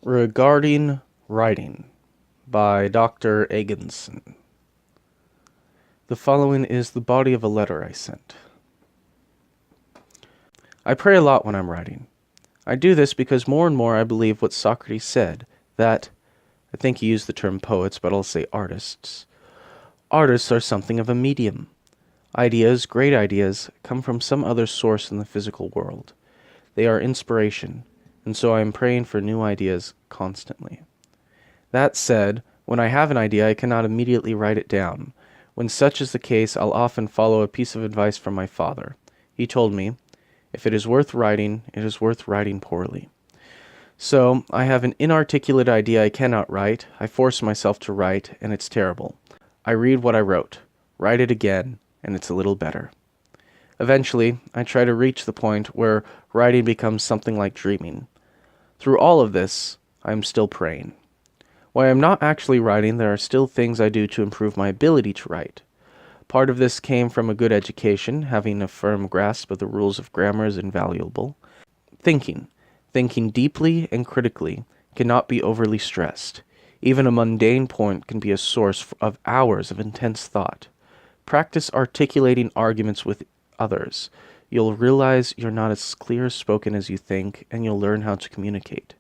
Regarding Writing by Dr. Agenson. The following is the body of a letter I sent. I pray a lot when I'm writing. I do this because more and more I believe what Socrates said, that, I think he used the term poets, but I'll say artists. Artists are something of a medium. Ideas, great ideas, come from some other source in the physical world. They are inspiration, and so I am praying for new ideas constantly. That said, when I have an idea, I cannot immediately write it down. When such is the case, I'll often follow a piece of advice from my father. He told me, if it is worth writing, it is worth writing poorly. So, I have an inarticulate idea I cannot write, I force myself to write, and it's terrible. I read what I wrote, write it again, and it's a little better. Eventually, I try to reach the point where writing becomes something like dreaming. Through all of this, I am still praying. While I am not actually writing, there are still things I do to improve my ability to write. Part of this came from a good education, having a firm grasp of the rules of grammar is invaluable. Thinking deeply and critically, cannot be overly stressed. Even a mundane point can be a source of hours of intense thought. Practice articulating arguments with others. You'll realize you're not as clear-spoken as you think, and you'll learn how to communicate.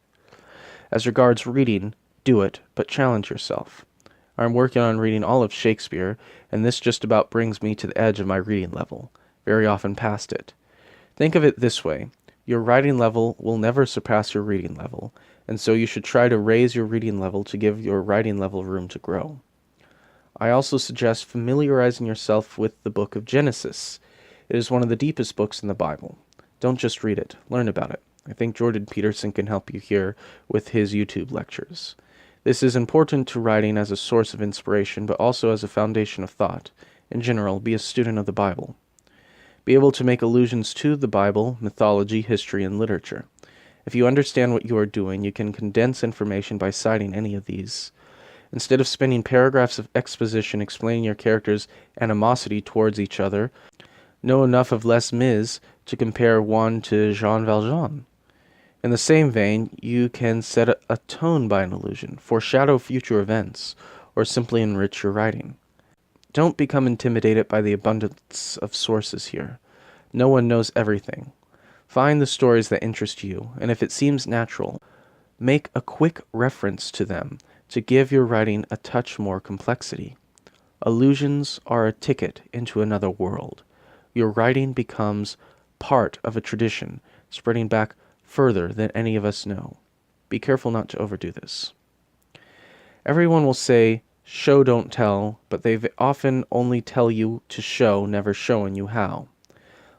As regards reading, do it, but challenge yourself. I'm working on reading all of Shakespeare, and this just about brings me to the edge of my reading level, very often past it. Think of it this way. Your writing level will never surpass your reading level, and so you should try to raise your reading level to give your writing level room to grow. I also suggest familiarizing yourself with the book of Genesis. It is one of the deepest books in the Bible. Don't just read it, learn about it. I think Jordan Peterson can help you here with his YouTube lectures. This is important to writing as a source of inspiration, but also as a foundation of thought. In general, be a student of the Bible. Be able to make allusions to the Bible, mythology, history, and literature. If you understand what you are doing, you can condense information by citing any of these. Instead of spending paragraphs of exposition explaining your characters' animosity towards each other, know enough of Les Mis to compare one to Jean Valjean. In the same vein, you can set a tone by an allusion, foreshadow future events, or simply enrich your writing. Don't become intimidated by the abundance of sources here. No one knows everything. Find the stories that interest you, and if it seems natural, make a quick reference to them to give your writing a touch more complexity. Allusions are a ticket into another world. Your writing becomes part of a tradition, spreading back further than any of us know. Be careful not to overdo this. Everyone will say, show don't tell, but they often only tell you to show, never showing you how.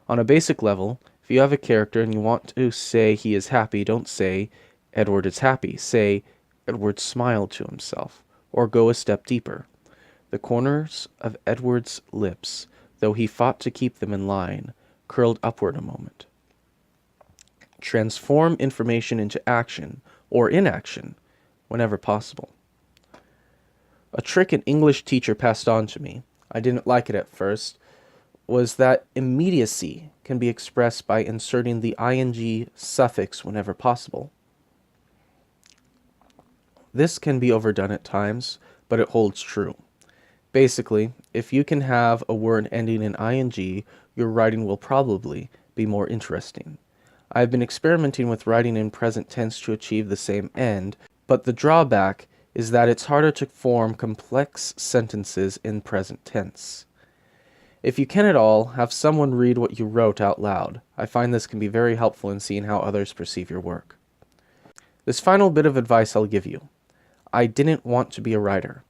On a basic level, if you have a character and you want to say he is happy, don't say, Edward is happy. Say, Edward smiled to himself, or go a step deeper. The corners of Edward's lips, though he fought to keep them in line, curled upward a moment. Transform information into action, or inaction, whenever possible. A trick an English teacher passed on to me, I didn't like it at first, was that immediacy can be expressed by inserting the ing suffix whenever possible. This can be overdone at times, but it holds true. Basically, if you can have a word ending in ing, your writing will probably be more interesting. I've been experimenting with writing in present tense to achieve the same end, but the drawback is that it's harder to form complex sentences in present tense. If you can at all, have someone read what you wrote out loud. I find this can be very helpful in seeing how others perceive your work. This final bit of advice I'll give you. I didn't want to be a writer,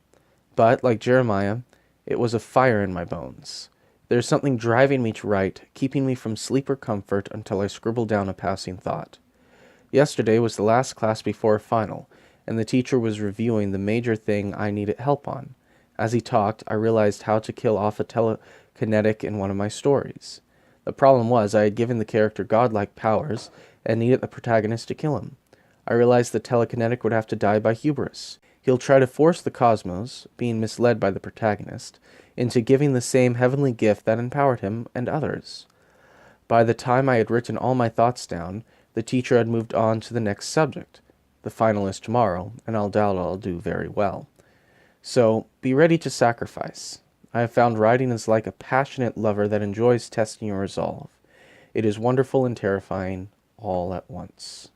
but, like Jeremiah, it was a fire in my bones. There's something driving me to write, keeping me from sleep or comfort until I scribble down a passing thought. Yesterday was the last class before a final, and the teacher was reviewing the major thing I needed help on. As he talked, I realized how to kill off a telekinetic in one of my stories. The problem was I had given the character godlike powers and needed the protagonist to kill him. I realized the telekinetic would have to die by hubris. He'll try to force the cosmos, being misled by the protagonist, into giving the same heavenly gift that empowered him and others. By the time I had written all my thoughts down, the teacher had moved on to the next subject. The final is tomorrow, and I'll doubt I'll do very well. So be ready to sacrifice. I have found riding is like a passionate lover that enjoys testing your resolve. It is wonderful and terrifying all at once.